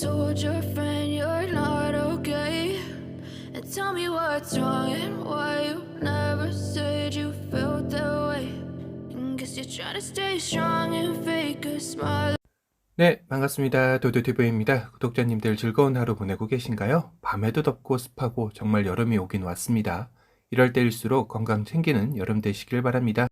told your friend you're not okay? And tell me what's wrong and why you never said you felt that way. And guess you're trying to stay strong and fake a smile. 네, 반갑습니다. 도도티브입니다. 구독자님들 즐거운 하루 보내고 계신가요? 밤에도 덥고 습하고 정말 여름이 오긴 왔습니다. 이럴 때일수록 건강 챙기는 여름 되시길 바랍니다.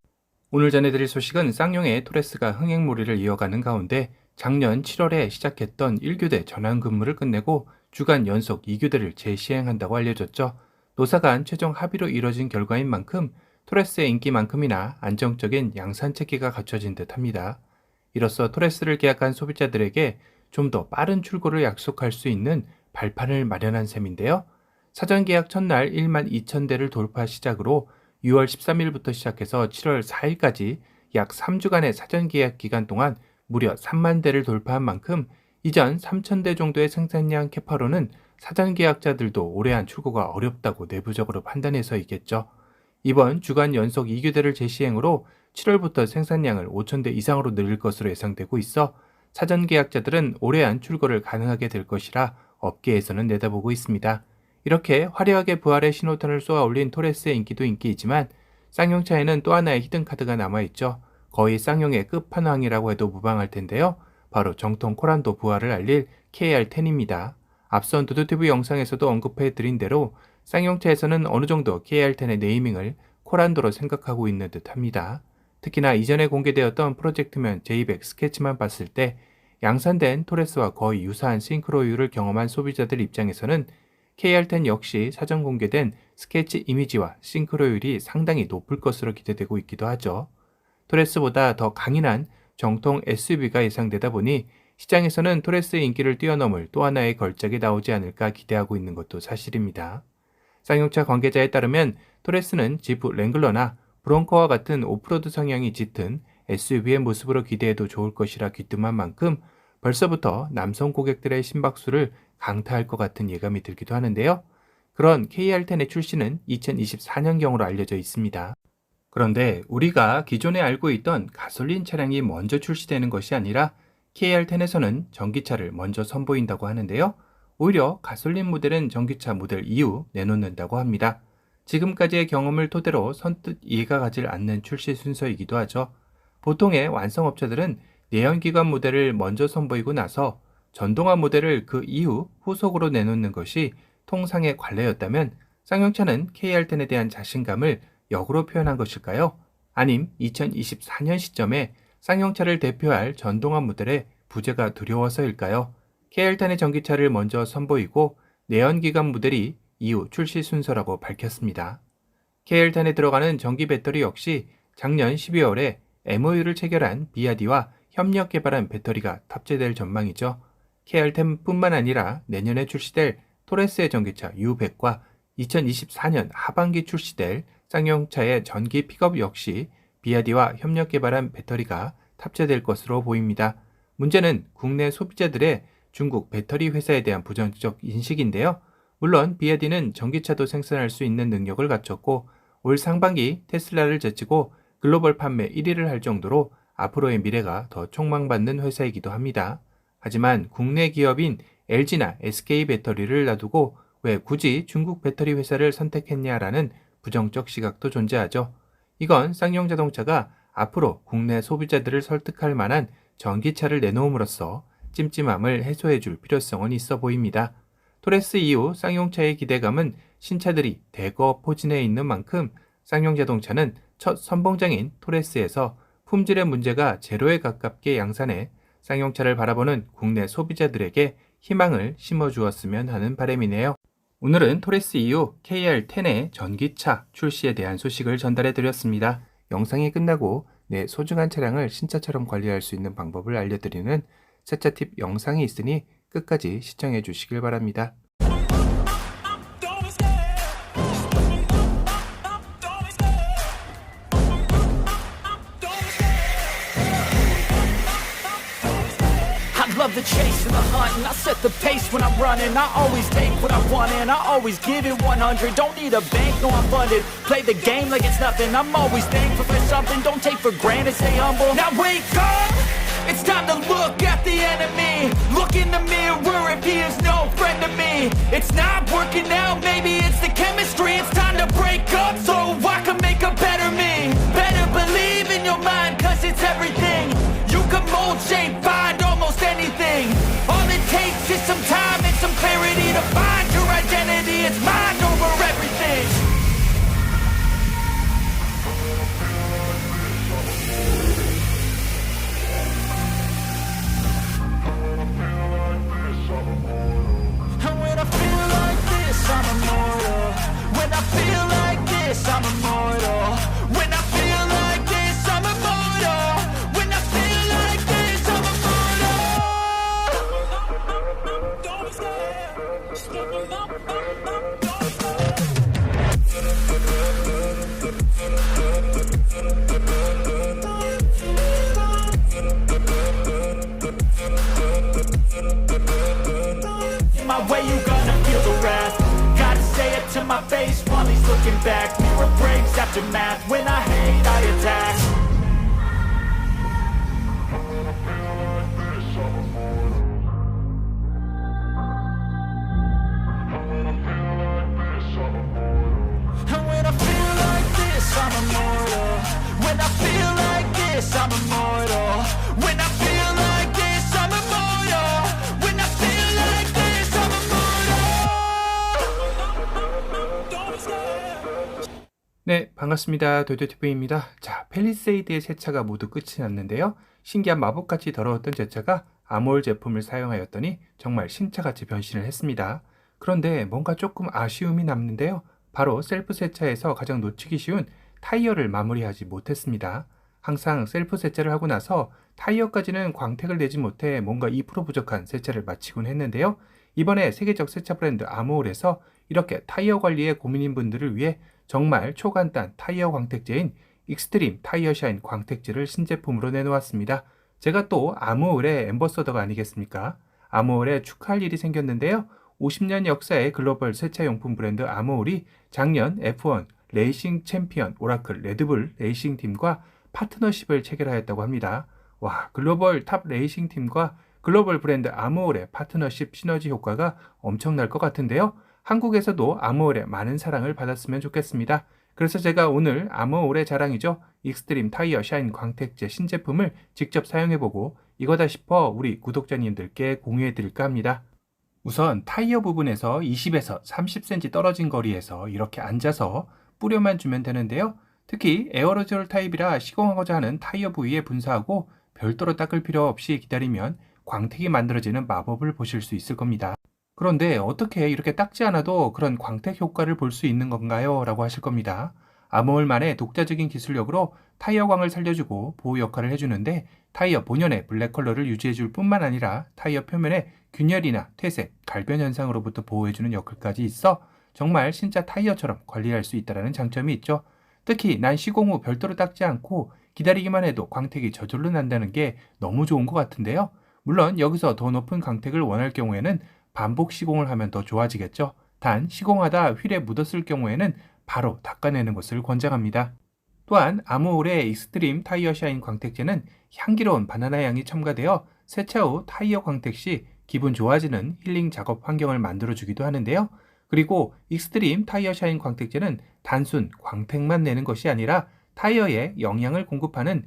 오늘 전해드릴 소식은 쌍용의 토레스가 흥행몰이를 이어가는 가운데 작년 7월에 시작했던 1교대 전환근무를 끝내고 주간 연속 2교대를 재시행한다고 알려졌죠. 노사 간 최종 합의로 이뤄진 결과인 만큼 토레스의 인기만큼이나 안정적인 양산 체계가 갖춰진 듯합니다. 이로써 토레스를 계약한 소비자들에게 좀 더 빠른 출고를 약속할 수 있는 발판을 마련한 셈인데요. 사전 계약 첫날 1만 2천 대를 돌파 시작으로 6월 13일부터 시작해서 7월 4일까지 약 3주간의 사전 계약 기간 동안 무려 3만 대를 돌파한 만큼 이전 3천 대 정도의 생산량 캐파로는 사전 계약자들도 올해안 출고가 어렵다고 내부적으로 판단해서이겠죠. 이번 주간 연속 2교대를 재시행으로 7월부터 생산량을 5천 대 이상으로 늘릴 것으로 예상되고 있어 사전 계약자들은 올해안 출고를 가능하게 될 것이라 업계에서는 내다보고 있습니다. 이렇게 화려하게 부활의 신호탄을 쏘아 올린 토레스의 인기도 인기이지만 쌍용차에는 또 하나의 히든카드가 남아있죠. 거의 쌍용의 끝판왕이라고 해도 무방할 텐데요. 바로 정통 코란도 부활을 알릴 KR10입니다. 앞선 도도티브 영상에서도 언급해드린 대로 쌍용차에서는 어느 정도 KR10의 네이밍을 코란도로 생각하고 있는 듯합니다. 특히나 이전에 공개되었던 프로젝트면 J200 스케치만 봤을 때 양산된 토레스와 거의 유사한 싱크로율을 경험한 소비자들 입장에서는 KR10 역시 사전 공개된 스케치 이미지와 싱크로율이 상당히 높을 것으로 기대되고 있기도 하죠. 토레스보다 더 강인한 정통 SUV가 예상되다 보니 시장에서는 토레스의 인기를 뛰어넘을 또 하나의 걸작이 나오지 않을까 기대하고 있는 것도 사실입니다. 쌍용차 관계자에 따르면 토레스는 지프 랭글러나 브롱커와 같은 오프로드 성향이 짙은 SUV의 모습으로 기대해도 좋을 것이라 귀뜸한 만큼 벌써부터 남성 고객들의 심박수를 강타할 것 같은 예감이 들기도 하는데요. 그런 KR10의 출시는 2024년경으로 알려져 있습니다. 그런데 우리가 기존에 알고 있던 가솔린 차량이 먼저 출시되는 것이 아니라 KR10에서는 전기차를 먼저 선보인다고 하는데요. 오히려 가솔린 모델은 전기차 모델 이후 내놓는다고 합니다. 지금까지의 경험을 토대로 선뜻 이해가 가질 않는 출시 순서이기도 하죠. 보통의 완성업체들은 내연기관 모델을 먼저 선보이고 나서 전동화 모델을 그 이후 후속으로 내놓는 것이 통상의 관례였다면 쌍용차는 KR10에 대한 자신감을 역으로 표현한 것일까요? 아님 2024년 시점에 쌍용차를 대표할 전동화 모델의 부재가 두려워서일까요? KR10의 전기차를 먼저 선보이고 내연기관 모델이 이후 출시 순서라고 밝혔습니다. KR10에 들어가는 전기 배터리 역시 작년 12월에 MOU를 체결한 비아디와 협력 개발한 배터리가 탑재될 전망이죠. KR10뿐만 아니라 내년에 출시될 토레스의 전기차 U100과 2024년 하반기 출시될 쌍용차의 전기 픽업 역시 비아디와 협력 개발한 배터리가 탑재될 것으로 보입니다. 문제는 국내 소비자들의 중국 배터리 회사에 대한 부정적 인식인데요. 물론 비아디는 전기차도 생산할 수 있는 능력을 갖췄고 올 상반기 테슬라를 제치고 글로벌 판매 1위를 할 정도로 앞으로의 미래가 더 촉망받는 회사이기도 합니다. 하지만 국내 기업인 LG나 SK 배터리를 놔두고 왜 굳이 중국 배터리 회사를 선택했냐라는 부정적 시각도 존재하죠. 이건 쌍용자동차가 앞으로 국내 소비자들을 설득할 만한 전기차를 내놓음으로써 찜찜함을 해소해 줄 필요성은 있어 보입니다. 토레스 이후 쌍용차의 기대감은 신차들이 대거 포진해 있는 만큼 쌍용자동차는 첫 선봉장인 토레스에서 품질의 문제가 제로에 가깝게 양산해 쌍용차를 바라보는 국내 소비자들에게 희망을 심어주었으면 하는 바람이네요. 오늘은 토레스 이후 KR10의 전기차 출시에 대한 소식을 전달해 드렸습니다. 영상이 끝나고 내 소중한 차량을 신차처럼 관리할 수 있는 방법을 알려드리는 세차 팁 영상이 있으니 끝까지 시청해 주시길 바랍니다. Love the chase and the hunt, and I set the pace when I'm running. I always take what I want and I always give it 100. Don't need a bank, no I'm funded. Play the game like it's nothing. I'm always thankful for something. Don't take for granted, stay humble. Now wake up, it's time to look at the enemy. Look in the mirror if he is no friend to me. It's not working out, maybe it's the chemistry. It's time to break up so I can make a better me. Better believe in your mind, cause it's everything. You can mold, shape, find almost anything. All it takes is some time and some clarity to find your identity. It's mind over everything. And when I feel like this, I'm immortal. When I feel like this, I'm immortal. When I feel like this, I'm immortal. When I feel like this, I'm immortal. Don't my way, you gonna feel the wrath. Gotta say it to my face while he's looking back. Mirror breaks after math. When I hate, I attack. And when I feel like this, I'm immortal. When I feel like this, I'm immortal. When I feel like this, I'm immortal. When I feel like this, I'm immortal. 네, 반갑습니다. 도도TV입니다. 자, 팰리세이드의 세차가 모두 끝이 났는데요. 신기한 마법같이 더러웠던 제 차가 아몰 제품을 사용하였더니 정말 신차같이 변신을 했습니다. 그런데 뭔가 조금 아쉬움이 남는데요. 바로 셀프 세차에서 가장 놓치기 쉬운 타이어를 마무리하지 못했습니다. 항상 셀프 세차를 하고 나서 타이어까지는 광택을 내지 못해 뭔가 2% 부족한 세차를 마치곤 했는데요. 이번에 세계적 세차 브랜드 아모올에서 이렇게 타이어 관리에 고민인 분들을 위해 정말 초간단 타이어 광택제인 익스트림 타이어 샤인 광택제를 신제품으로 내놓았습니다. 제가 또 아모올의 앰버서더가 아니겠습니까? 아모올에 축하할 일이 생겼는데요. 50년 역사의 글로벌 세차용품 브랜드 아모올이 작년 F1 레이싱 챔피언 오라클 레드불 레이싱 팀과 파트너십을 체결하였다고 합니다. 와, 글로벌 탑 레이싱 팀과 글로벌 브랜드 아모올의 파트너십 시너지 효과가 엄청날 것 같은데요. 한국에서도 아모올의 많은 사랑을 받았으면 좋겠습니다. 그래서 제가 오늘 아모올의 자랑이죠. 익스트림 타이어 샤인 광택제 신제품을 직접 사용해보고 이거다 싶어 우리 구독자님들께 공유해드릴까 합니다. 우선 타이어 부분에서 20에서 30cm 떨어진 거리에서 이렇게 앉아서 뿌려만 주면 되는데요. 특히 에어로졸 타입이라 시공하고자 하는 타이어 부위에 분사하고 별도로 닦을 필요 없이 기다리면 광택이 만들어지는 마법을 보실 수 있을 겁니다. 그런데 어떻게 이렇게 닦지 않아도 그런 광택 효과를 볼 수 있는 건가요? 라고 하실 겁니다. 아모올만의 독자적인 기술력으로 타이어 광을 살려주고 보호 역할을 해주는데 타이어 본연의 블랙 컬러를 유지해줄 뿐만 아니라 타이어 표면에 균열이나 퇴색, 갈변 현상으로부터 보호해주는 역할까지 있어 정말 진짜 타이어처럼 관리할 수 있다는 장점이 있죠. 특히 난 시공 후 별도로 닦지 않고 기다리기만 해도 광택이 저절로 난다는 게 너무 좋은 것 같은데요. 물론 여기서 더 높은 광택을 원할 경우에는 반복 시공을 하면 더 좋아지겠죠. 단 시공하다 휠에 묻었을 경우에는 바로 닦아내는 것을 권장합니다. 또한 아모올의 익스트림 타이어 샤인 광택제는 향기로운 바나나 향이 첨가되어 세차 후 타이어 광택 시 기분 좋아지는 힐링 작업 환경을 만들어주기도 하는데요. 그리고 익스트림 타이어 샤인 광택제는 단순 광택만 내는 것이 아니라 타이어에 영양을 공급하는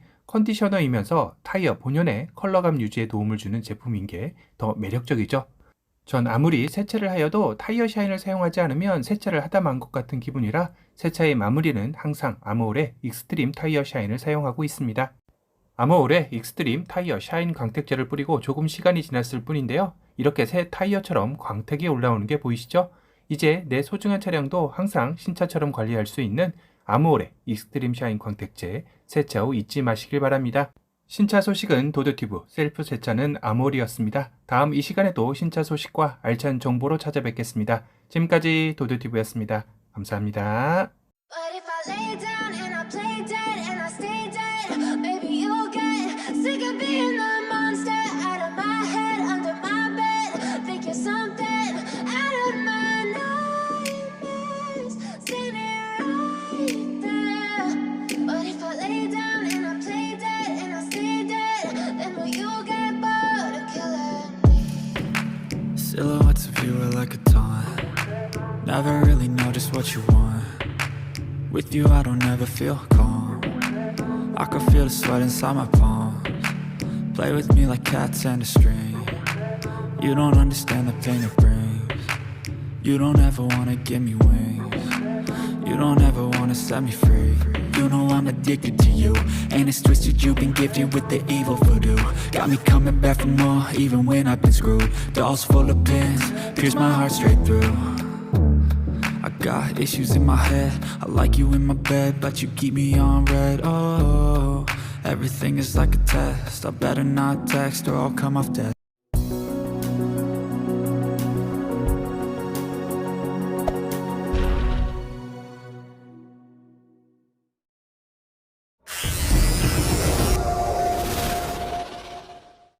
컨디셔너이면서 타이어 본연의 컬러감 유지에 도움을 주는 제품인 게 더 매력적이죠. 전 아무리 세차를 하여도 타이어 샤인을 사용하지 않으면 세차를 하다 만 것 같은 기분이라 세차의 마무리는 항상 아모올의 익스트림 타이어 샤인을 사용하고 있습니다. 아모올의 익스트림 타이어 샤인 광택제를 뿌리고 조금 시간이 지났을 뿐인데요. 이렇게 새 타이어처럼 광택이 올라오는 게 보이시죠? 이제 내 소중한 차량도 항상 신차처럼 관리할 수 있는 아모올의 익스트림 샤인 광택제 세차 후 잊지 마시길 바랍니다. 신차 소식은 도도튜브 셀프 세차는 아모올이었습니다. 다음 이 시간에도 신차 소식과 알찬 정보로 찾아뵙겠습니다. 지금까지 도도튜브였습니다. 감사합니다. But if I lay down and I play dead and I stay dead, maybe you'll get sick of being the monster out of my head, under my bed. Think you're something out of my nightmares, standing right there. But if I lay down and I play dead and I stay dead, then will you get bored of killing me? Silhouettes of you are like a taunt. Never really know just what you want. With you I don't ever feel calm. I can feel the sweat inside my palms. Play with me like cats and a string. You don't understand the pain it brings. You don't ever wanna give me wings. You don't ever wanna set me free. You know I'm addicted to you, and it's twisted, you've been gifted with the evil voodoo. Got me coming back for more, even when I've been screwed. Dolls full of pins, pierce my heart straight through. I got issues in my head, I like you in my bed, but you keep me on red. Oh, everything is like a test, I better not text or I'll come off dead.